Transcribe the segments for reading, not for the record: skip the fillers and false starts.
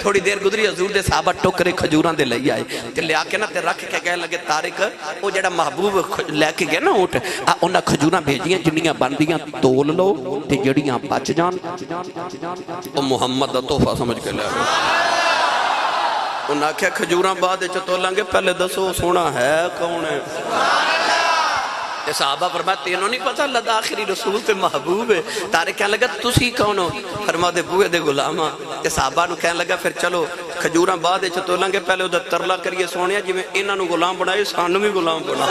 تھوڑی دیر گزری حضور دے صحابہ ٹوکرے کھجوراں دے لئی آئے تے لیا کے نا تے رکھ کے کہنے لگے طارق وہ جڑا محبوب لے کے گئے نا اونٹ انہاں کھجوراں بھیجیاں جنیاں بندیاں تول لو تے جڑیاں بچ جان او محمد دا تحفہ سمجھ کے لے آئے انہاں کیا کھجوراں بعد تولیں گے پہلے دسو سونا ہے کون ہے صحابہ فرمایا تینوں نہیں پتا اللہ دا آخری رسول تے محبوب ہے طارق کہنے لگا تسی کون ہو فرما دے بوئے دے غلامہ صحابہ نو کہنے لگا پھر چلو کھجوراں بعد تولیں گے پہلے ادھر ترلا کریے سونیا جی میں انہاں نو غلام بنائے سانو بھی غلام بنا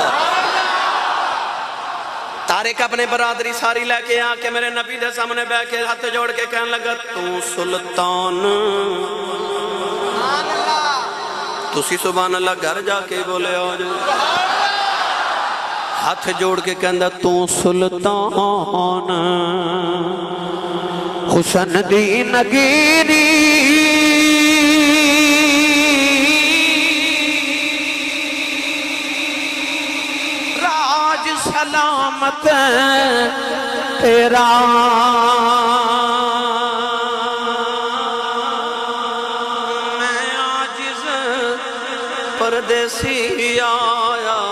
طارق اپنے برادری ساری لے کے آ کے میرے نبی دے سامنے بیٹھ کے ہاتھ جوڑ کے کہنے لگا تو سلطان تسی سبحان اللہ گھر جا کے بولے آ جو ہاتھ جوڑ کے کہندا تو سلطان حسن دی نگیری راج سلامت تیرا میں عاجز پردیسی آیا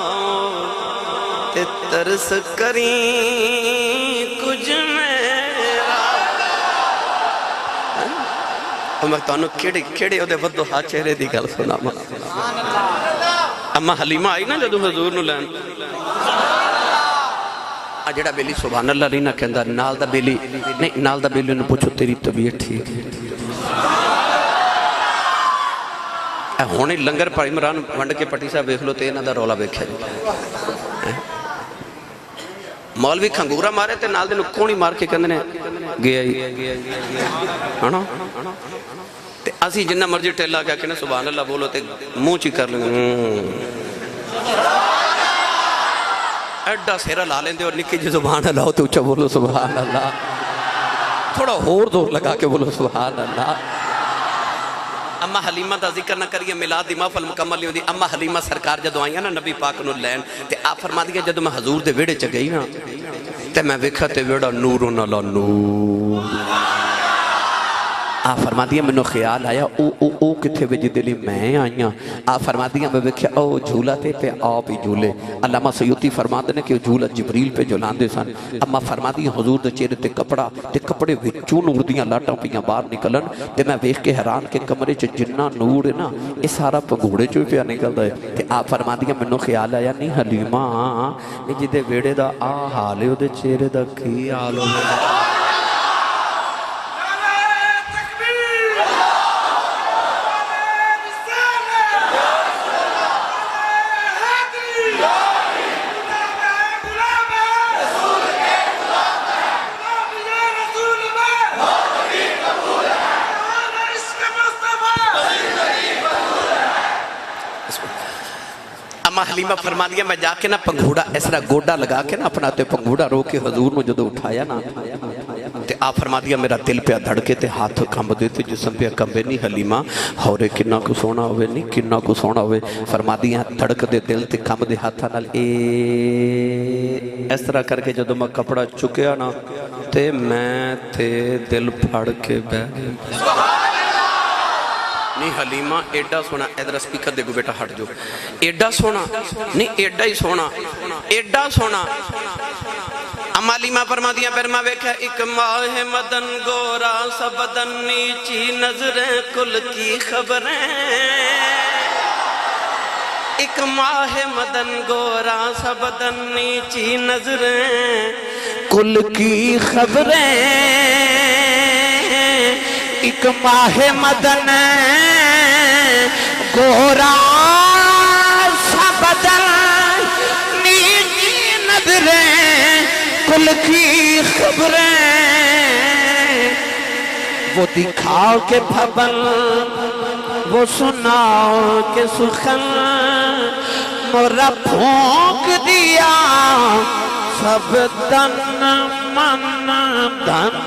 ترس کریں کچھ میرا میں تانوں کیڑے او دے ودو ہاں چہرے دی گل سنا اما حلیمہ آئی نا جدو حضور نو لین جڑا بیلی سبحان اللہ رینا کہندا نال دا بیلی نہیں نال دا بیلی نو پوچھو تیری طبیعت ٹھیک ہے ہونے لنگر پر عمران ونڈ کے پٹی صاحب دیکھ لو تے انہاں دا رولا ویکھیا جی مولوی کھنگورا مارے تے نال دے نو کونی مار کے کہندے نے گیا ہی ہاں تے اسی جنہ مرضی ٹیلا کہہ کے نا سبحان اللہ بولو تے منہ چی کر لیں ایڈا سیرہ لا لیندے اور نکی جی سبحان اللہ تے اچھا بولو سبحان اللہ تھوڑا اور دور لگا کے بولو سبحان اللہ اما حلیمہ دا ذکر نہ کریے میلاد دی محفل مکمل نہیں ہوندی اما حلیمہ سرکار جدو آئیاں نا نبی پاک نو لین تے آپ فرما دیا جدو میں حضور دے ویڑے چ گئی نا تے میں ویکھا تے ویڑا نوروں نالا نور آپ فرما دیا میں نو خیال آیا او کتھے وجہ دلی میں آئیاں آپ فرما دیا میں ویکھا او جھولا تے پہ آپ ہی جھولے علامہ سیوطی فرما دے کہ جھولا جبریل پہ جلان دے سن اما فرما دیا حضور دے چہرے تے کپڑے وچوں نور دیاں لاٹاں پیاں باہر نکلن تے میں ویکھ کے حیران کے کمرے چ جنہ نور ہے نا یہ سارا پنگوڑے چوں پیا نکلدا ہے تے آپ فرما دیا میں نو خیال آیا نہیں حلیمہ نہیں جدے ویڑے دا آ حال ہے او دے چہرے دا کی حال ہوے حلیمہ فرما دیا میں جا کے نا پنگھوڑا اس طرح گوڑا لگا کے نا اپنا تے پنگھوڑا رو کے حضور میں جدو اٹھایا نا تے آپ فرما دیا میرا دل پہ دھڑکے تے ہاتھ کھمب دیتے جسم پہ کمبے نہیں حلیمہ ہورے کنہ کو سونا ہوئے نہیں کنہ کو سونا ہوئے فرما دیا دھڑک دے دل تے کھمب دے ہاتھا نال اس طرح کر کے جدو میں کپڑا چکیا نا تے میں تے دل پھڑ کے بے نہیں حلیمہ ایڈا سونا ادھر سپیکر دے گو بیٹا ہٹ جو ایڈا سونا نہیں ایڈا ہی سونا ایڈا سونا اما حلیمہ فرما دیا پھر میں ویکھا ایک ماہ مدن گورا سبدن نیچی نظریں کل کی خبریں ایک ماہ مدن گورا سبدن نیچی نظریں کل کی خبریں ایک ماہ مدن گورا سبدن نیچی نظریں کل کی خبریں وہ دکھاؤ کے بھبل وہ سناؤ کے سخن مورا پھونک دیا سب دن من دن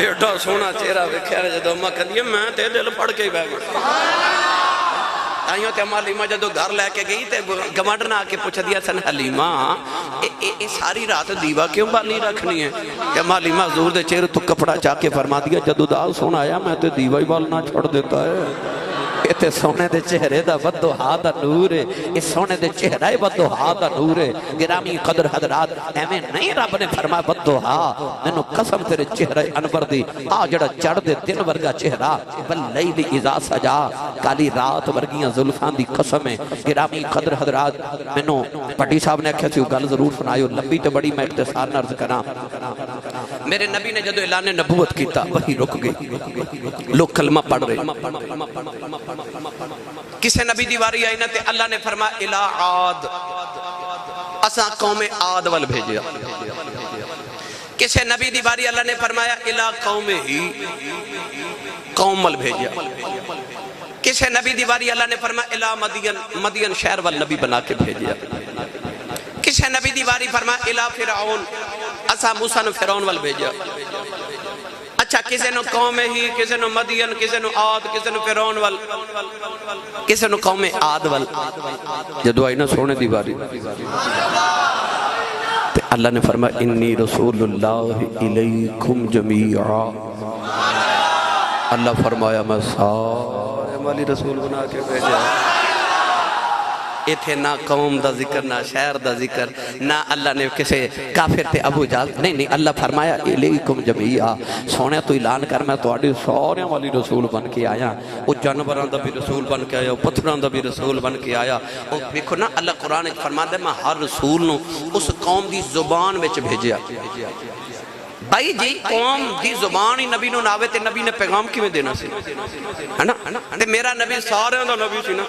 ایڈا سونا چہرہ ویکھیا جدوں اماں کہندی میں تے دل پھڑ کے ہی بیٹھ گیا تائیوں تے حلیمہ جدو گھر لے کے گئی تے گمانڈنا آ کے پوچھ دیا سن حلیمہ اے ساری رات دیوا کیوں بالی رکھنی ہے؟ کہ حلیمہ حضور دے چہرے تو کپڑا چاہ کے فرما دیا جدو دال سونا آیا میں تے دیوا ہی بالنا چھوڑ دیتا ہے. یہ سونے دے چہرے دا ودوہا دا نور ہے. اس سونے دے چہرے ودوہا دا نور ہے. گرامی قدر حضرات ایمیں نہیں رب نے فرمایا ودوہا ننو قسم تیرے چہرے انور دی آ جڑا چڑھ دے دن ورگا چہرہ واللیل اذا سجا کالی رات ورگیاں زلفان دی قسم ہے. گرامی قدر حضرات منو پٹی صاحب نے کہا گل ضرور سنائیو لمبی تے بڑی میں اختصار نرز کرا. میرے نبی نے جدو اعلان نبوت کیتا وہی رک گئی لوگ کلمہ پڑھ رہے. کسے نبی دیواری آئی نا تے اللہ نے فرمایا الہ عاد اساں قوم عاد وال بھیجیا. کسے نبی دیواری اللہ نے فرمایا الہ قوم ہی قوم وال بھیجیا. کسے نبی دیواری اللہ نے فرمایا الہ مدین شہر وال نبی بنا کے بھیجیا. کسے نبی دیواری فرمایا الہ فرعون اساں موسیٰ نے فرعون وال بھیجیا. اچھا کسے نو قوم ہی کسے نو مدین کسے نو عاد کسے نو فرعون وال کسے نو قوم عاد وال جدو آئی نا سونے دیواری تے اللہ نے فرمایا انی رسول اللہ الیکم جمیعا. اللہ فرمایا میں سارے والی رسول بنا کے بھیجا. ایتھے نہ قوم دا ذکر نہ شہر دا ذکر نہ اللہ نے کسے کافر تے ابو جہل نہیں اللہ فرمایا الیکم جمیعا. سونے تو اعلان کر میں تواڈے سارے والی رسول بن کے آیا. او جانوراں دا بھی رسول بن کے آیا پتھراں دا بھی رسول بن کے آیا. او دیکھو نا اللہ قرآن وچ فرماندا ہے میں ہر رسول نو اس قوم دی زبان وچ بھیجیا. بھائی جی قوم دی زبان ہی نبی نو ناوے تے نبی نے پیغام کیویں دینا سی ہے نا. تے میرا نبی سارے دا نبی سی نا.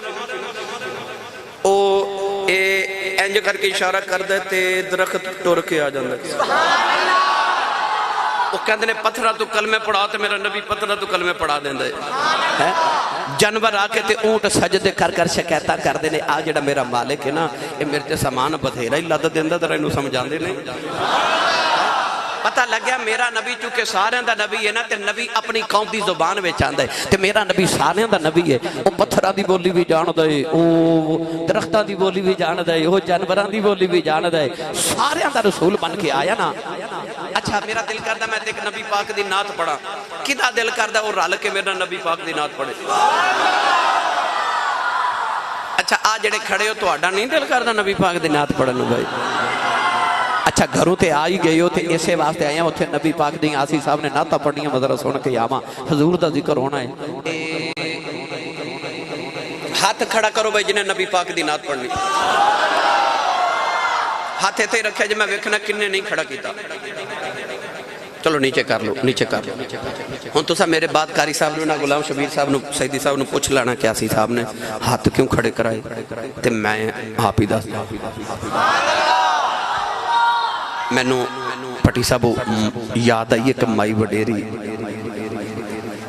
او اینج کر کے اشارہ کر دے تے درخت ٹور کے آ جاندے. وہ کہندے نے پتھرہ تو کلمے پڑھا تے میرا نبی پتھرہ تو کلمے پڑھا دیندے. جانور آ کے تے اونٹ سجدے کر کر شکایتاں کر دے نے آ جڑا میرا مالک ہے نا اے میرے تے سامان بتھیرا ہی لد دیندا تے اینو سمجھاندے نہیں. پتہ لگ گیا میرا نبی چونکہ سارے دا نبی ہے نا تے نبی اپنی قوم دی زبان میں چاہتا ہے تے میرا نبی سارے دا نبی ہے. وہ پتھرہ دی بولی بھی جان دے او درختہ دی بولی بھی جان دے وہ جانوران دی بولی بھی جان دے سارے دا رسول بن کے آیا نا. اچھا میرا دل کردہ میں ایک نبی پاک دی نعت پڑھا. کدا دل کردہ وہ رل کے میرا نبی پاک دی نعت پڑھے. اچھا آ جڑے کھڑے ہو تو آڈا نہیں دل کردہ نبی پاک دی نعت پڑھنے بھائی. اچھا گھروں تے آئی گئے ہو تے اسے واسطے آئے ہیں اتھے نبی پاک دی آسی صاحب نے نعتہ پڑھنی ہے مدرہ سن کے آما حضور دا ذکر ہونا ہے. ہاتھ کھڑا کرو بھائی جنہیں نبی پاک دی نعت پڑھنی. ہاتھ ایتے ہی رکھے جو میں ویکھنا کنے نہیں کھڑا کیتا. چلو نیچے کر لو نیچے کر لو. ہوں تو سا میرے بعد قاری صاحب نے غلام شبیر صاحب نے سیدی صاحب نے پوچھ لانا کہ آسی صاحب نے ہاتھ کیوں کھڑے کرائے تے میں آپ ہی دس میں نو پٹی صاحب یاد آئیے کہ مائی وڈیری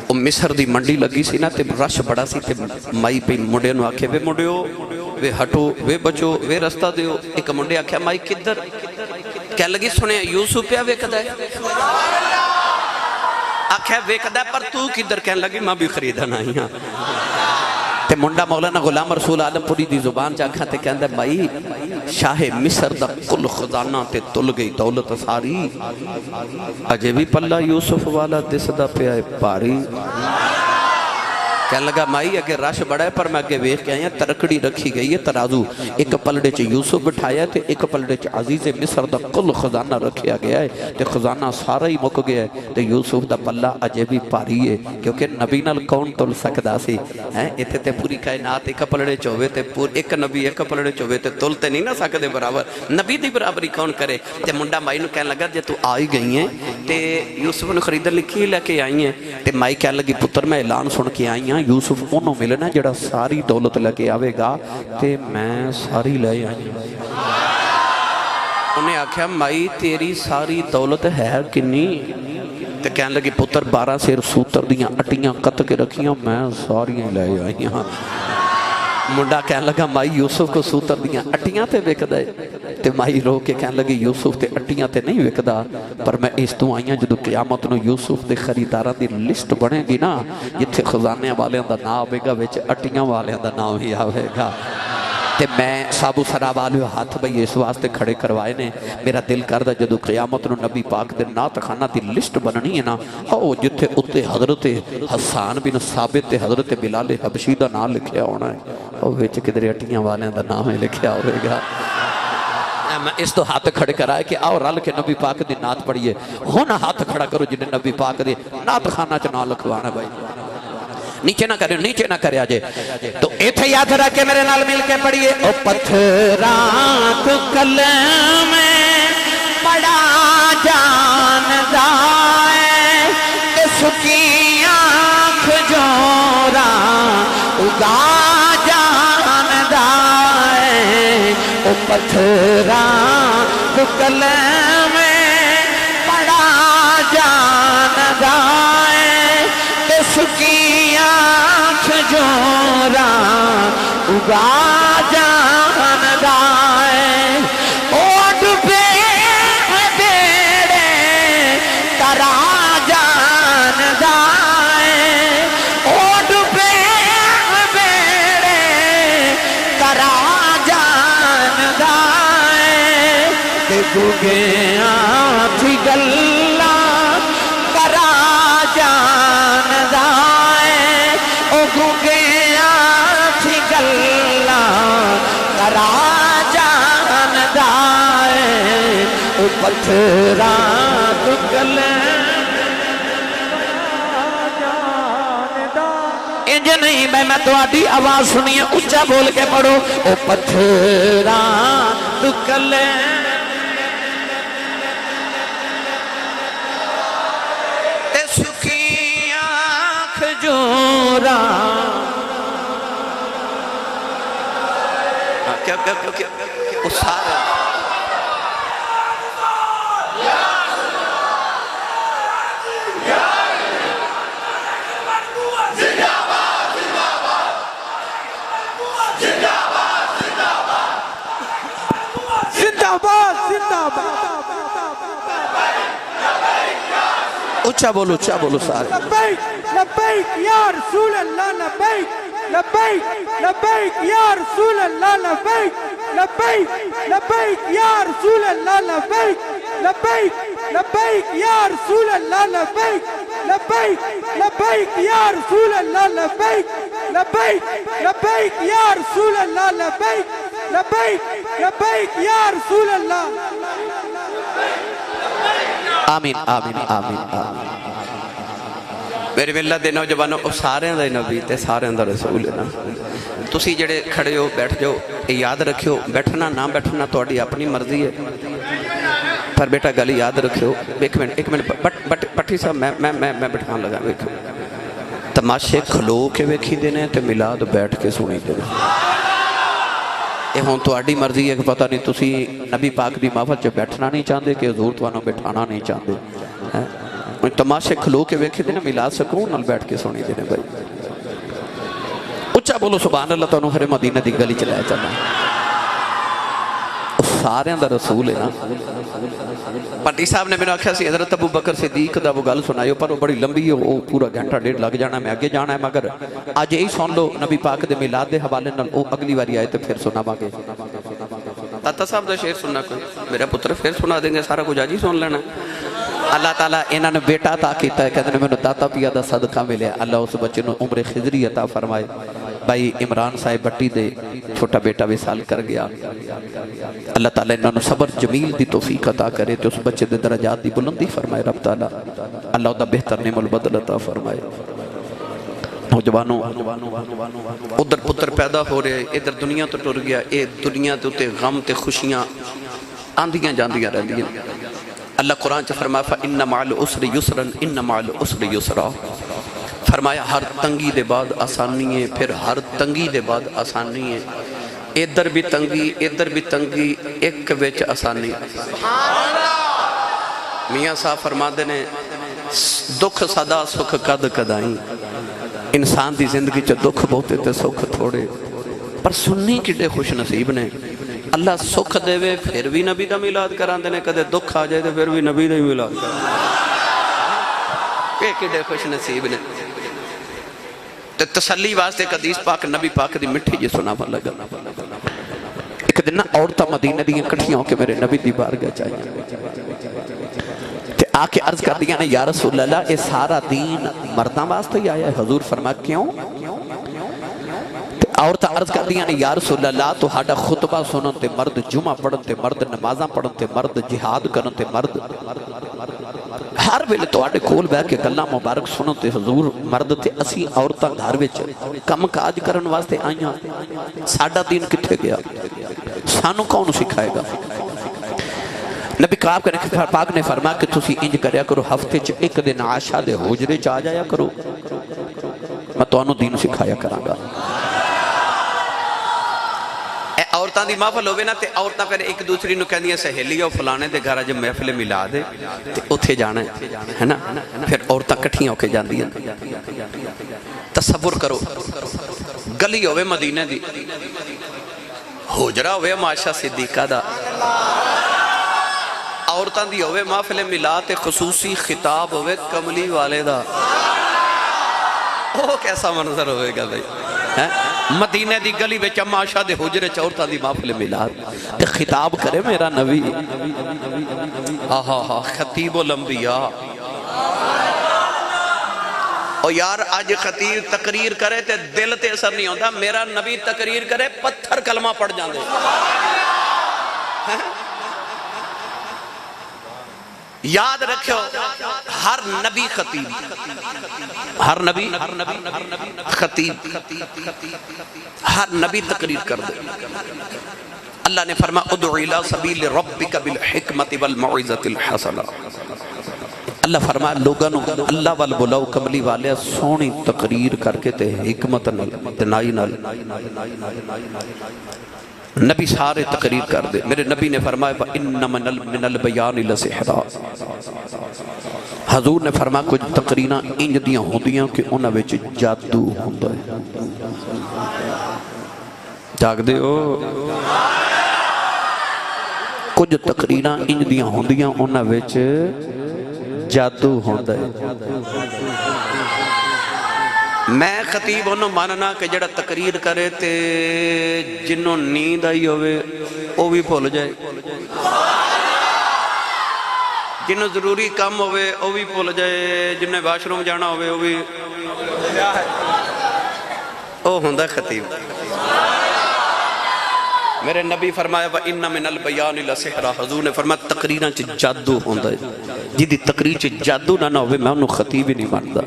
وہ مصر دی منڈی لگی سی نا تے رش بڑا سی تے مائی پہ مڈے نو آکھے وے مڈیو وے ہٹو وے بچو وے رستہ دیو. ایک مڈے آکھے مائی کدھر کہہ لگی سنے یوسف پہ ویکھدا ہے آکھے ویکھدا ہے پر تو کدھر کہنے لگی میں بھی خریدا نہیں ہاں. تے منڈا مولانا غلام رسول عالم پوری دی زبان چاکھا تے کہندہ بھائی شاہ مصر دا کل خزانہ تے تل گئی دولت ساری اجے بھی پلہ یوسف والا دس دا پہ آئے پاری. کہنے لگا مائی اگر رش بڑا ہے پر میں اگے ویخ کے آئے ہیں ترکڑی رکھی گئی ہے ترازو ایک پلڑے چ یوسف بٹھایا ہے تے ایک پلڑے چ عزیز مصر دا کل خزانہ رکھیا گیا ہے تے خزانہ سارا ہی مک گیا ہے تے یوسف دا پلہ اجے بھی پاری ہے کیونکہ نبی نال کون تل سکدا سی ہیں ایتھے تے پوری کائنات ایک پلڑے چ ہوئے تے ایک نبی ایک پلڑے چ ہوئے تے تل تے نہیں نہ سکدے برابر نبی دی برابری کون کرے. تے منڈا مائی نو کہنے لگا جے تو آئی گئی ہیں تے یوسف نو خریدن لکھی لے کے آئی ہیں تے مائی کہنے لگی پتر میں اعلان سن کے آئی ہیں یوسف انہوں ملنا جڑا ساری دولت لگے آوے گا تے میں ساری لے آئی. انہیں آکھیا مائی تیری ساری دولت ہے کنی تے کہنے لگی پتر 12 سیر سوتر دیاں اٹیاں قط کے رکھیاں میں ساری لے آئی ہاں. ਮੁੰਡਾ ਕਹਿਣ ਲੱਗਾ ਮਾਈ ਯੂਸਫ ਕੋ ਸੂਤਰ ਦੀਆਂ ਅੱਟੀਆਂ ਤੇ ਵਿਕਦਾ ਏ ਤੇ ਮਾਈ ਰੋ ਕੇ ਕਹਿਣ ਲੱਗੀ ਯੂਸਫ ਤੇ ਅੱਟੀਆਂ ਤੇ ਨਹੀਂ ਵਿਕਦਾ ਪਰ ਮੈਂ ਇਸ ਤੋਂ ਆਈਆਂ ਜਦੋਂ ਕਿਆਮਤ ਨੂੰ ਯੂਸਫ ਦੇ ਖਰੀਦਾਰਾਂ ਦੀ ਲਿਸਟ ਬਣੇਗੀ ਨਾ ਜਿੱਥੇ ਖਜ਼ਾਨਿਆਂ ਵਾਲਿਆਂ ਦਾ ਨਾਮ ਆਵੇਗਾ ਵਿੱਚ ਅੱਟੀਆਂ ਵਾਲਿਆਂ ਦਾ ਨਾਮ ਹੀ ਆਵੇਗਾ ਤੇ ਮੈਂ ਸਾਬੂ ਸਰਾ ਵਾਲੇ ਹੱਥ ਬਈ ਇਸ ਵਾਸਤੇ ਖੜੇ ਕਰਵਾਏ ਨੇ ਮੇਰਾ ਦਿਲ ਕਰਦਾ ਜਦੋਂ ਕਿਆਮਤ ਨੂੰ ਨਬੀ ਪਾਕ ਦੇ ਨਾਤਖਾਨਾ ਦੀ ਲਿਸਟ ਬਣਨੀ ਹੈ ਨਾ ਉਹ ਜਿੱਥੇ ਉੱਤੇ ਹਜ਼ਰਤ ਹਸਾਨ ਬਿਨ ਸਾਬਿਤ ਤੇ ਹਜ਼ਰਤ ਬਿਲਾਲ ਹਬਸ਼ੀ ਦਾ ਨਾਮ ਲਿਖਿਆ ਹੋਣਾ ਹੈ ਉਹ ਵਿੱਚ ਕਿਧਰੇ ਅੱਟੀਆਂ ਵਾਲਿਆਂ ਦਾ ਨਾਮ ਹੀ ਲਿਖਿਆ ਹੋਵੇਗਾ میں اس تو ہاتھ کھڑے کرائے کہ آؤ رل کے نبی پاک دی نات پڑھیے ہونا ہاتھ کھڑا کرو جنہیں نبی پاک دی نات خانہ چ نام لکھوانا بھائی نیچے نہ کرے آجے تو ایتھے یاد رکھ کے میرے نال مل کے پڑھیے او پتھراں تو کلم پڑا جاندا ہے تے سکی آنکھ جوراں اگا جاندا ہے او پتھراں تو کلم پڑا جاندا ہے تے سکی آنکھ جوراں اگا جاندا ہے او ڈبے بیڑے ترا جاندا ہے او ڈبے بیڑے ترا جاندا ہے تے گگیاں تھی گلاں کرا جاندا ہے او گگیاں تھی گلاں کرا جاندا ہے او پتھراں تو گلاں انج نہیں میں تو آدھی آواز سنیے اچھا بول کے پڑھو او پتھراں تو گلاں تے سکی آنکھ جوراں کیا اس سارے اچھا بولو سارے لبیک لبیک یا رسول اللہ لبیک لبیک لبیک یا رسول اللہ لبیک لبیک لبیک یا رسول اللہ لبیک لبیک لبیک یا رسول اللہ لبیک لبیک لبیک یا رسول اللہ لبیک لبیک لبیک یا رسول اللہ لبیک لبیک لبیک یا رسول اللہ آمین آمین آمین آمین میرے ملت دے نوجوانوں او سارے دا نبی تے سارے دا رسول ہے نا تسی جڑے کھڑے ہو بیٹھ جاؤ یاد رکھیو بیٹھنا نہ بیٹھنا تہاڈی اپنی مرضی ہے پر بیٹا گل یاد رکھیو ایک منٹ پٹھی صاحب میں بٹھان لگا ویکھو تماشے کھلو کے ویکھی دینے تے میلاد بیٹھ کے سنی دینے یہ ہون تو آڈی مرضی ہے کہ پتہ نہیں تسی نبی پاک دی محفل چ بیٹھنا نہیں چاہتے کہ حضور توانوں بٹھانا نہیں چاہتے تماشے کھلو کے ویکھے دینے میلاد سکون نال بیٹھ کے سنی دینے بھائی اچھا بولو سبحان اللہ تو ہر مدینہ دی گلی چلایا چلنا سارے دا رسول ہے نا پٹی صاحب نے میں نے آکھا سی حضرت ابو بکر صدیق دا وہ گل سنائیو پر وہ بڑی لمبی ہے وہ پورا گھنٹہ ڈیڑھ لگ جانا ہے میں آگے جانا ہے مگر آج یہی سن لو نبی پاک دے میلاد دے حوالے نال وہ اگلی واری آئے تو پھر سنا باگے تاتا صاحب دا شعر سننا کوئی میرا پتر پھر سنا دیں گے سارا کچھ آج ہی سن لینا اللہ تعالیٰ انہوں نے بیٹا عطا کیتا ہے کہتے ہیں میں نے داتا پیا دا صدقہ ملے اللہ اس بچے نے عمر خضری عطا فرمائے بھائی عمران صاحب بٹی دے چھوٹا بیٹا وصال کر گیا اللہ تعالیٰ انہوں نے صبر جمیل دی توفیق عطا کرے تو اس بچے دے درجات دی بلندی فرمائے رب تعالیٰ اللہ دا بہتر نعم البدل عطا فرمائے نوجوانوں ادھر پتر پیدا ہو رہے ادھر دنیا تو ٹر گیا اے دنیا تے غم تے خوشیاں آندیاں جاندیاں رہ دیا اللہ قرآن چا فرمایا فَإِنَّ مَعَ الْعُسْرِ يُسْرًا إِنَّ مَعَ الْعُسْرِ يُسْرًا فرمایا ہر تنگی دے بعد آسانی ہے پھر ہر تنگی دے بعد آسانی ہے ادھر بھی تنگی ایک ویچ آسانی میاں صاحب فرما دینے دکھ صدا سکھ قد قدائیں انسان دی زندگی چا دکھ بہتے تے سکھ تھوڑے پر سنی کڈے خوش نصیب نے اللہ سکھ دے پھر بھی نبی دا میلاد کراندے نے کدے دکھ آ جائے تو پھر بھی نبی دا ہی میلاد کراندے کڈے خوش نصیب نے تے تسلی واسطے حدیث پاک نبی پاک دی مٹھی جی سناون لگا ایک دن نا عورتاں مدینے دیاں کٹھیاں ہو کے میرے نبی دی بارگاہ چاہیے تے آ کے عرض کر دیا نے یا رسول اللہ یہ سارا دین مرداں واسطے ہی آیا ہے حضور فرمایا کیوں عورتاں عرض کر دیا نے یا رسول اللہ تو ہاڈا خطبہ سنن تے مرد جمعہ پڑھن تے مرد نمازاں پڑھن تے مرد جہاد کرن تے مرد ہر ویلے تواڈے کول بیٹھ کے گلاں مبارک سنن تے حضور مرد تے اسی عورتاں گھر وچ کم کاج کرن واسطے آئیاں ساڈا دین کتھے گیا سانو کون سکھائے گا نبی پاک نے فرمایا کہ تسی انج کریا کرو ہفتے چ ایک دن عائشہ دے حجرے چ آ جایا کرو میں تانوں دین سکھایا کراں گا عورتاں دی محفل ہوئے نا تے عورتاں پھر ایک دوسری نو کہندیاں سہیلیاں فلانے دے گھر جب محفل ملا دے تے اوتھے جانا ہے نا پھر عورتاں کٹھیاں ہو کے جاندیاں تصور کرو گلی ہوئے مدینے دی حجرہ ہوئے عائشہ صدیقہ دا عورتاں دی ہوئے محفل ملا تے خصوصی خطاب ہوئے کملی والے دا اوہ کیسا منظر ہوئے گا بھائی مدینے دی گلی بچ عائشہ دے حجرے چ عورتاں دی محفل ملاد تے خطاب کرے میرا نبی آہا خطیب الانبیاء او یار آج خطیب تقریر کرے تے دل تے اثر نہیں ہوتا میرا نبی تقریر کرے پتھر کلمہ پڑھ جاندے یاد رکھو ہر نبی خطیب ہر نبی خطیب ہر نبی تقریر کر دے اللہ نے فرمایا ادعو الی سبیل ربک بالحکمت والموعظۃ الحسنہ اللہ فرمایا لوگاں نو اللہ وال بلاؤ کملی والے سونی تقریر کر کے تے حکمت نال دنائی نال نبی سارے تقریر کر دے میرے نبی نے فرمایا وَإِنَّ مِنَ الْبَيَانِ لَسِحْرًا حضور نے فرمایا کچھ تقریریں انج دیاں ہوندیاں کہ انہاں وچ جادو ہوندا ہے جاگ دے ہو کچھ تقریریں انج دیاں ہوندیاں انہاں وچ جادو ہوندا ہے میں خطیب انہوں ماننا کہ جڑا تقریر کرے تے جنہوں نیند آئی ہوئے وہ بھی بھول جائے جنہوں ضروری کام ہوئے وہ بھی بھول جائے جنہیں واش روم جانا ہوئے وہ بھی وہ ہوندہ خطیب میرے نبی فرمایا وَإِنَّ مِنَ الْبَيَانِ لَسِحْرًا حضور نے فرمایا تقریران چ جادو ہوندہ ہے جدی تقریر چ جادو نہ ہوئے میں انہوں خطیب ہی نہیں مانتا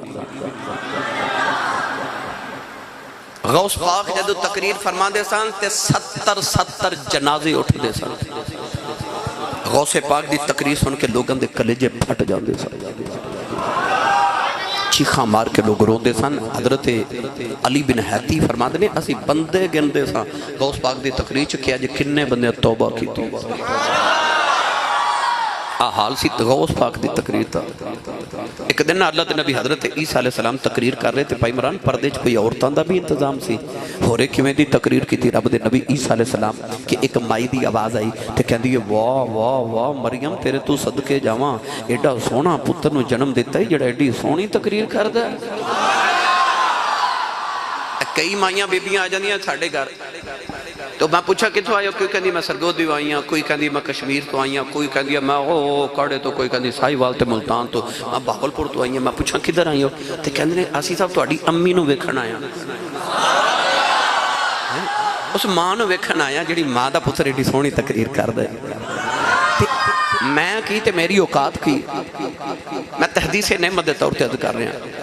غوث پاک جدو تقریر فرما دے سان تے 70 جنازے اٹھ دے سان غوث پاک دی تقریر سن کے لوگاں دے کلیجے پھٹ جاندے سان چیخاں مار کے لوگ رو دے سان حضرت علی بن حیتی فرما دے اسی بندے گن دے سان غوث پاک دی تقریر چکیا جے کنے بندے توبہ کی تھی حال سی غوث پاک دی تقریر تھا ایک دن اللہ دے نبی حضرت عیسیٰ علیہ السلام تقریر کر رہے تھے پائی مران پردے چ کوئی عورتاں دا بھی انتظام سی ہو رہے کیویں دی تقریر کی تھی رب دے نبی عیسیٰ علیہ السلام کہ ایک مائی دی آواز آئی تے کہندی ہے واہ واہ واہ مریم تیرے تو صدقے جاواں ایڈا سونا پتر نو جنم دیتا ہے جڑا ایڈی سونی تقریر کردا ہے کئی مائیاں بیبیاں آ جاندیاں ساڈے گھر تو میں پوچھا کتوں آئیو کوئی کہندی میں سرگودی آئیاں کوئی کہندی میں کشمیر تو آئیاں کوئی کہندی میں کاڑے تو کوئی کہندی سائی وال تے ملتان تو میں بھاگلپور تو آئیاں میں پوچھا کدھر آئیو تے کہندے نے اسی صاحب تہاڈی امی نو ویکھن آیا اس ماں نو ویکھن آیا جڑی ماں دا پتر ایڈی سونی تقریر کردا ہے میں کی تے میری اوقات کی میں تحدیث نعمت دے طور تے عرض کر رہا ہوں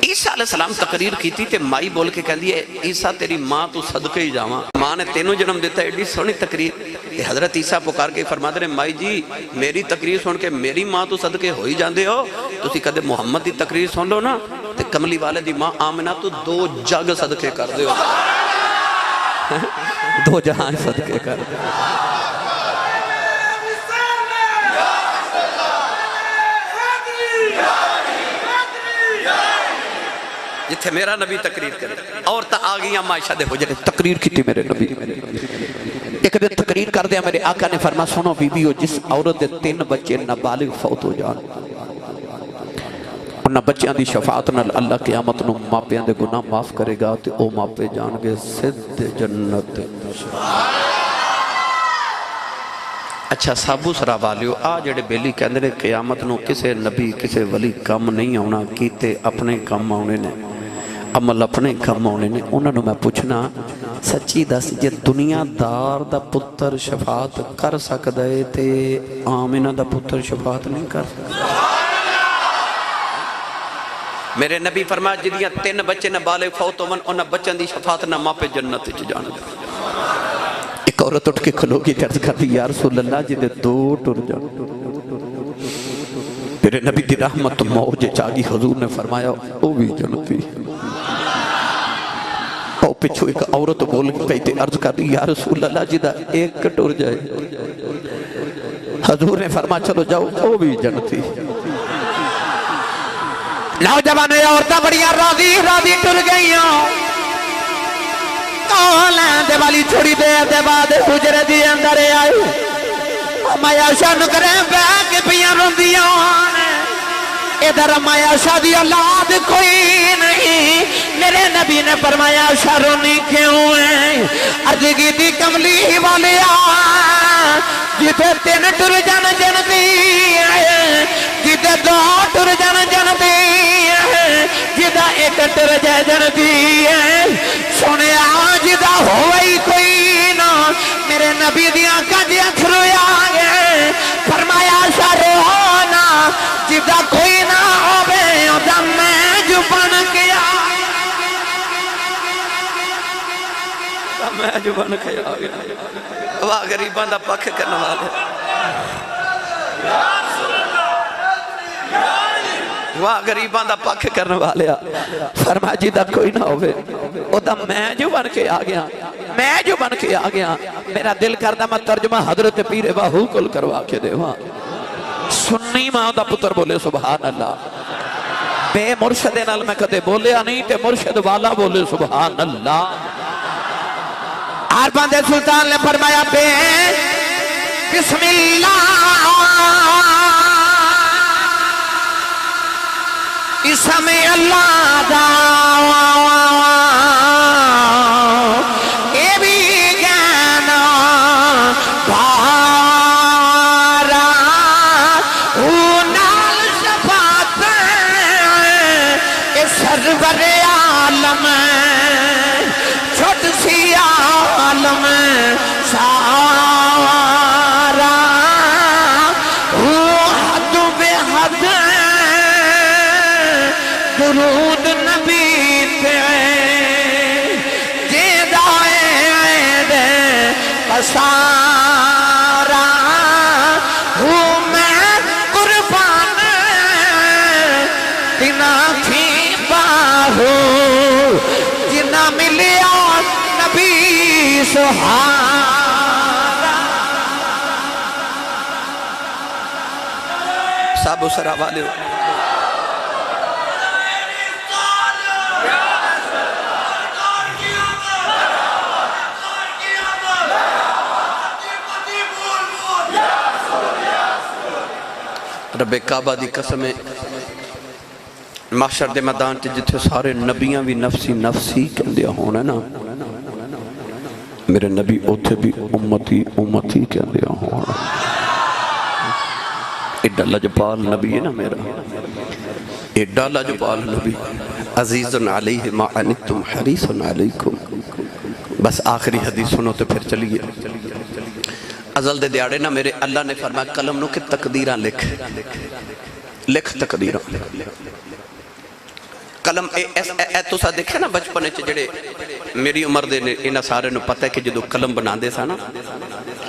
عیسیٰ علیہ السلام تقریر کی تھی تے مائی بول کے کہندی ہے عیسیٰ تیری ماں تو صدقے ہی جاواں ماں نے تینوں جنم دیتا ہے ایڈی سونی تقریر حضرت عیسیٰ پکار کے فرما دے مائی جی میری تقریر سن کے میری ماں تو صدقے ہو ہی جاندے ہو تسی کدے محمد دی تقریر سن لو نا تے کملی والے دی ماں آمنہ تو 2 جگ صدقے کر دے ہو 2 جہاں صدقے کر دے جتھے میرا نبی تقریر کرے عورتیں آ گئیاں عائشہ دے حجرے تقریر کی تھی میرے نبی ایک دن تقریر کر دیا میرے آقا نے فرما سنو بی بیو جس عورت دے 3 بچے نابالغ فوت ہو جان انہاں بچیاں دی شفاعت نال اللہ قیامت نو ماپیاں دے گناہ معاف کرے گا تے او ماپے جان گے سدھ جنت اچھا سابو سرا والیو آ جڑے بیلی کہندے نے قیامت نو کسے نبی کسے ولی کم نہیں ہونا کیتے اپنے کم ہونے نے عمل اپنے کم ہونے نے انہوں نے میں پوچھنا سچی دس جے دنیا دار دا پتر شفاعت کر سکتا ہے تے آمینہ دا پتر شفاعت نہیں کر سکتا میرے نبی فرمایا جدیاں 3 بچے نابالغ فوت ہوون انہاں بچوں دی شفاعت نہ ماپے جنت وچ جان گے ایک عورت اٹھ کے کھلو گی عرض کرتی یا رسول اللہ جی دے 2 ٹر جان میرے نبی دی رحمت موج چاگی حضور نے فرمایا او بھی جنتی او پچھو ایک عورت بول گئی تے عرض کرتی یا رسول اللہ جی دا 1 ٹر جائے حضور نے فرمایا چلو جاؤ او بھی جنتی نوجوان عورتیں بڑیاں راضی ٹر گئیاں کالیں دے والی چھوڑی دے بعد حجرے دی اندر آئی مایا شاہ نکریں بیگ پیاں روندیاں ادھر مایا شاہ دی اولاد کوئی نہیں میرے نبی نے فرمایا شاہ رونی کیوں ہے عرض کی تھی کملی والیا جتے 3 ٹر جان جنتی ہے جتے 2 ٹر جان جنتی ہے جتا 1 ٹر جائے جنتی ہے سونے آج دا ہوئی کوئی نا میرے نبی دیاں کجی اکھرو آگے فرمایا شروعنا جتا کوئی نہ ہوئے ادا میں جو بن گیا میں جو بن گیا واہ غریبان دا پکھ کرنے والے واہ غریبان دا پکھ کرنے والے فرمایا جی دا کوئی نہ ہوئے او دا میں جو بن کے آ گیا میرا دل کردہ میں ترجمہ حضرت پیر باہو کل کروا کے دے سنی ماں دا پتر بولے سبحان اللہ بے مرشد نال میں کدے بولے نہیں تے مرشد والا بولے سبحان اللہ عربان دے سلطان نے فرمایا بے بسم اللہ اسم اللہ دا اے بھی گانا بھارا نال شفاعت اے سرور عالم چھوٹ سی عالم سارا حد بے حد درود نبی تے جے دائے دے پسارا ہوں میں قربان تینا تھی باہو جنا ملیا نبی سہارا سابو سرا والے رب کعبہ دی قسم محشر دے میدان تے جتھے سارے نبیاں بھی نفسی نفسی کہندیا ہونا نا میرے نبی اوتھے بھی امتی امتی کہندیا ہونا ایڈا لجپال نبی ہے نا میرا ایڈا لجپال نبی عزیز علیہ ما عنتم حریص علیکم بس آخری حدیث سنو تو پھر چلیے ازل دے دیاڑے نا میرے اللہ نے فرمایا قلم نو کہ تقدیران لکھ تقدیران قلم اے تو سا دیکھے نا بچپنے چے جڑے میری عمر دے انہا سارے نو پتہ ہے کہ جدو قلم بنا دے سا نا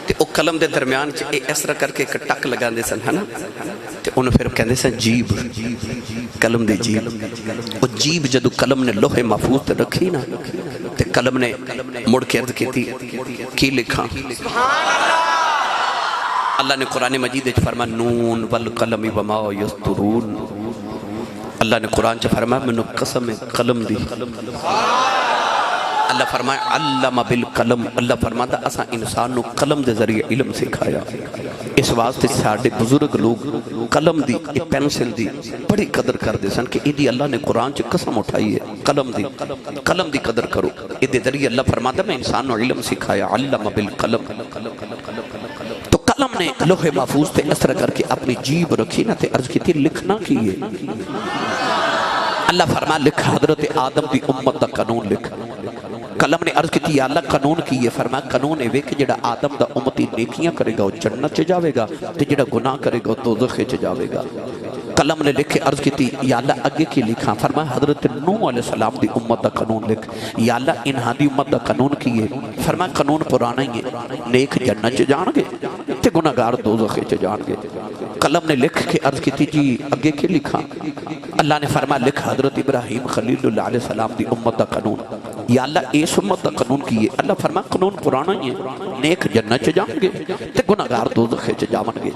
تے او قلم دے درمیان چے اس طرح کر کے ایک ٹک لگا دے سن ہے نا تے انہوں پھر کہندے سن جیب قلم دے جیب او جیب جدو قلم نے لوح محفوظ تے رکھی نا تے قلم نے مڑ کے عرض کیتی کی لکھا اللہ نے قرآن مجید فرما نون والقلم وما یسطرون اللہ نے قرآن چ فرمایا مینوں قسم قلم دی، اللہ فرمایا علم بالقلم، اللہ فرماتا اساں انسان نو قلم دے ذریعے علم سکھایا۔ اس واسطے ساڈے بزرگ لوگ قلم دی پینسل دی بڑی قدر کردے سن کہ ایدی اللہ نے قرآن چ قسم اٹھائی ہے، قلم دی قدر کرو۔ ایدے ذریعے اللہ فرماتا میں انسان نو علم سکھایا، علم بالقلم۔ تو قلم نے لوح محفوظ تے اس طرح کر کے اپنی جیب رکھی نہ تے عرض کی تھی لکھنا کی ہے۔ اللہ فرما لکھ حضرت آدم دی امت دا قانون لکھ۔ قلم نے عرض کی تھی یا اللہ قانون کی ہے، فرما قانون ہے کہ جڑا آدم دا امتی نیکیاں کرے گا وہ جنت چ جاوے گا تے جڑا گناہ کرے گا وہ دوزخ چ جاوے گا۔ قلم نے لکھے عرض کی تھی یا اللہ اگے کی لکھا، فرما حضرت نوح علیہ السلام دی امت دا قانون لکھ، یا اللہ انہاں دی امت دا قانون کی ہے، فرما قانون پرانا ہی ہے، نیک جنت چ جان گے تے گناہگار دوزخ چ جان گے۔ قلم نے لکھ کے عرض کی تھی جی اگے کی لکھا، اللہ نے فرما لکھ حضرت ابراہیم خلیل اللہ علیہ السلام دی امت دا قانون، یا اللہ اس امت دا قانون کی ہے، اللہ فرما قانون پرانا ہی ہے، نیک جنت چ جان گے تے گناہگار دوزخ چ جاون گے۔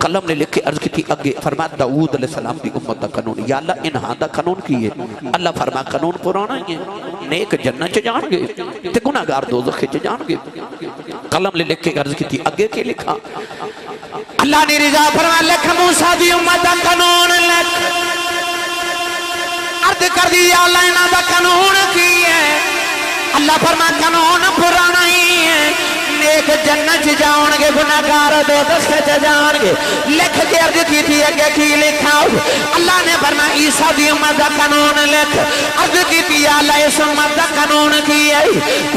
قلم نے لکھ کے عرض کی تھی اگے، فرما داؤد علیہ السلام دی امت دا قانون، یا اللہ انہاں دا قانون کی ہے، اللہ فرما قانون پرانا ہی ہے، نیک جنت چ جان گے تے گناہگار دوزخ چ جان گے۔ قلم نے لکھ کے عرض کی تھی اگے کی لکھا، اللہ نے رضا فرما لکھ موسیٰ دی امت دا قانون لکھ، عرض کر دی یا اللہ انہاں دا قانون کی ہے، اللہ فرما قانون پرانا ہی ہے، نیک جنت جاؤں گے گناہگار دوزخ جان گے۔ لکھ کے عرض کی تھی اگے کی لکھا، اللہ نے فرما عیسیٰ دی امت دا قانون لکھ، عرض کی تھی یا اللہ اس امت دا قانون کی ہے،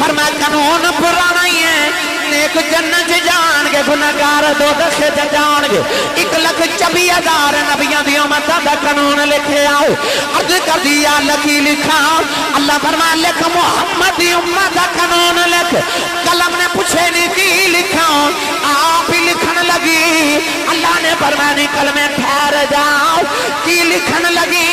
فرما قانون پرانا ہی ہے، نیک جنت جان گے گناہگار دوزخ جان گے۔ 1,24,000 نبیوں دی امت دا قانون لکھے آؤ، عرض کر دیا اللہ کی لکھا، اللہ فرما لکھ محمد دی امت دا قانون لکھ۔ قلم نے پوچھے نہیں کی لکھا، آپ ہی لکھن لگی، اللہ نے فرمایا کلمے ٹھہر جاؤ، کی لکھن لگی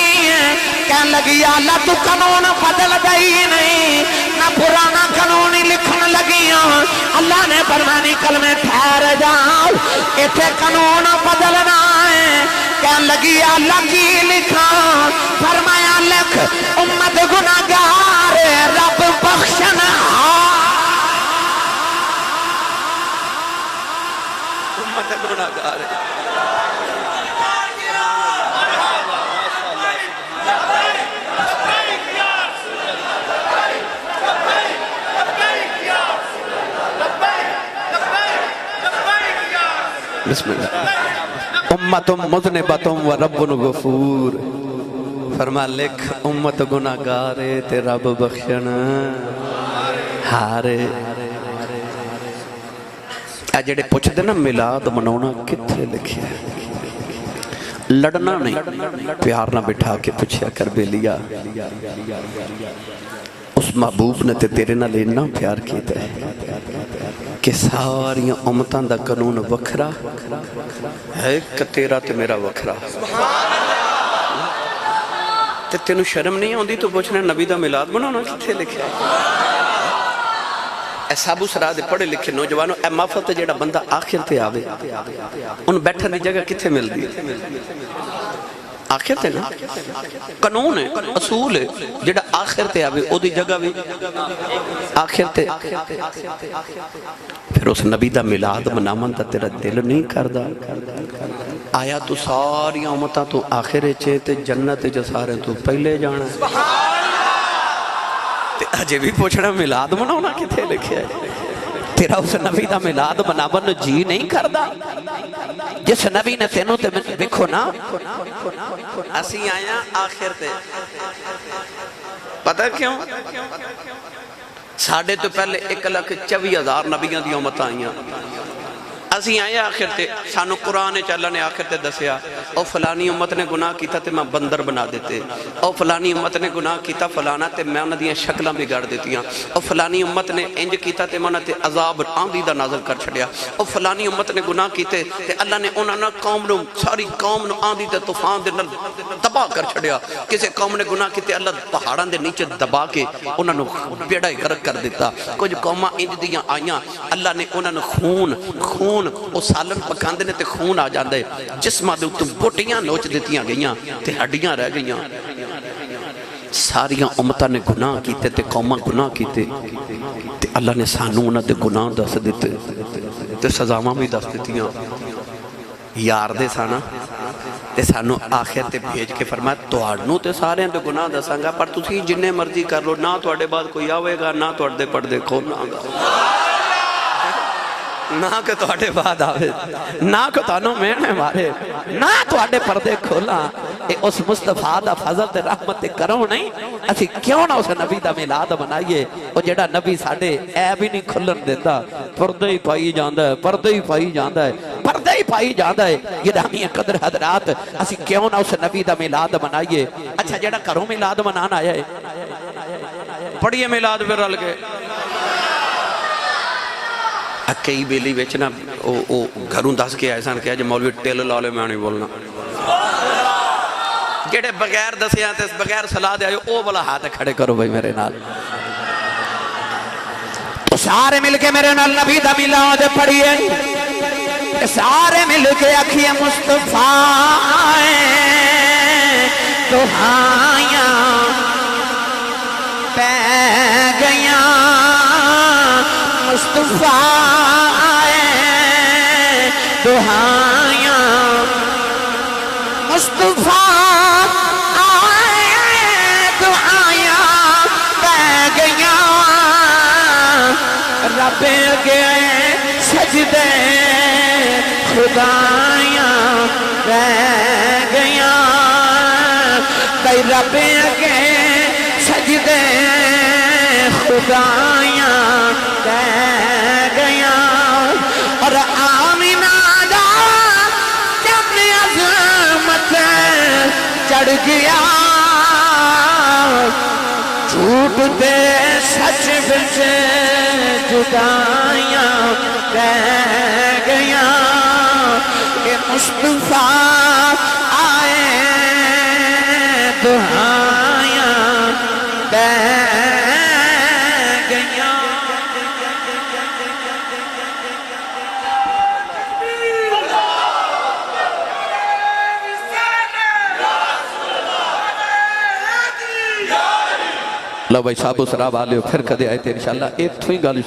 کہنے لگی یا اللہ تو قانون بدل گئی نہیں، نہ پرانا قانون ہی لکھن لگی، اللہ نے فرمایا کلمے ٹھہر جاؤ، ایتھے قانون بدلنا ہے۔ کہنے لگی یا اللہ کی لکھا، فرمایا لکھ امت گناہگار رب بخشنا، امت گناہگار ہے۔ بسم اللہ امت مذنبۃ و رب غفور، فرما لکھ امت گناہگار تے رب بخشنا ہارے۔ اے جڑے پوچھ دے نا میلاد مناونا کتھے لکھیا ہے، لڑنا نہیں، پیار نہ بٹھا کے پوچھیا کر بے لیا اس محبوب نے تے تیرے نال اتنا پیار کیتا ہے کہ ساری امتاں دا قانون وکھرا ہے، کہ تیرا تے میرا وکھرا۔ تے تینوں شرم نہیں ہوندی تو پوچھنا نبی دا میلاد مناونا کتھے لکھیا ہے؟ اے سابو سرا دے پڑھے لکھے نوجوانوں، اے محفل تے جیڑا بندہ آخر تے آوے ان بیٹھن دی جگہ کتھے مل دی؟ آخر تے نا قانون ہے، اصول ہے، جیڑا آخر تے آوے او دی جگہ بھی آخر تے۔ پھر اس نبی دا میلاد منامن تا تیرا دل نہیں کردا؟ آیا تو ساری امتاں تو آخر چے تے جنت جو سارے تو پہلے جانا ہے، تے اجے بھی پوچھنا میلاد مناونا کتھے لکھیا ہے؟ تیرا اس نبی دا میلاد منامن جی نہیں کردا؟ جس نبی نے تینوں تے دیکھو نا اسی آیا آخر تے، پتہ کیوں؟ ساڑھے تو پہلے 1,24,000 نبیوں دی امت آئیاں، اسی آئے آخر تے، سانو قرآن چالا نے آخر تے دسیا او فلانی امت نے گناہ کیتا تے میں بندر بنا دیتے، او فلانی امت نے گناہ کیتا فلانا تے میں انہاں دیاں شکلاں بگاڑ دیتیاں، او فلانی امت نے انج کیتا تے میں انہاں تے عذاب آندھی دا نازل کر چھڑیا، او فلانی امت نے گناہ کیتے تے اللہ نے انہاں نہ قوم نو ساری قوم نو آندھی تے طوفان دے نال تباہ کر چھڑیا۔ کسے قوم نے گناہ کیتے اللہ پہاڑاں دے نیچے دبا کے انہاں نو بیڑا غرق کر دیتا۔ کچھ قوماں انج دیاں آئیاں اللہ نے انہاں نو خون وہ سالن پکاندے نے تے خون آ جاندے جسماں دے اتوں بوٹیاں نوچ دتیاں گئیاں تے ہڈیاں رہ گئیاں ساریاں امتاں نے گناہ کیتے تے قوماں گناہ کیتے تے اللہ نے سانوں انہاں دے گناہ دس دیتے تے سزاواں بھی دس دتیاں یار دے سانا تے سانو آخر تے بھیج کے فرمایا تواڈنوں تے سارے دے گناہ دساں گا پر تسی جننے مرضی کر لو نہ تواڈے بعد کوئی آوے گا نہ تواڈے پردے کھولنا گا نہ کہ تواڈے بعد آوے نہ کہ تانوں مینے مارے نہ تواڈے پردے کھولا اے اس مصطفیٰ دا فضل تے رحمت تے کرو نہیں اسی کیوں نہ اس نبی دا میلاد منائیے او جڑا نبی ساڈے اے بھی نہیں کھلن دیتا پردے ہی پائی جاندا ہے پردے ہی پائی جاندا ہے پردے ہی پائی جاندا ہے گرامی قدر حضرات اسی کیوں نہ اس نبی دا میلاد منائیے اچھا جڑا گھروں میلاد منانا آیا ہے پڑھیے میلاد پھر رل کے کئی بیلی بیچنا گھروں دس کے ایسا کیا جو مولوی ٹیل لالے میں نہیں بولنا جڑے بغیر دسیاں تے بغیر صلاح دے آئے او والا ہاتھ کھڑے کرو بھائی میرے نال تو سارے مل کے میرے نال نبی دا میلاد پڑھیے سارے مل کے اکھیے مصطفیٰ دہائیاں پہ گیاں مصطفیٰ دہائیاں مصطفیٰ دہائیاں پہ گیاں رب کے سجدے خدایاں رہ گیاں کئی رب کے سجدے خدایاں رہ گیاں اور آمینہ دا جب عظمت چڑھ گیا جھوٹ دے سچ بچ جدائیاں رہ گیاں کہ مصطفیٰ آئے دہائیاں رہ گیاں لو بھائی صاحب اس راہ والے پھر کدے آئے تھے انشاءاللہ ایک تھوئی گالی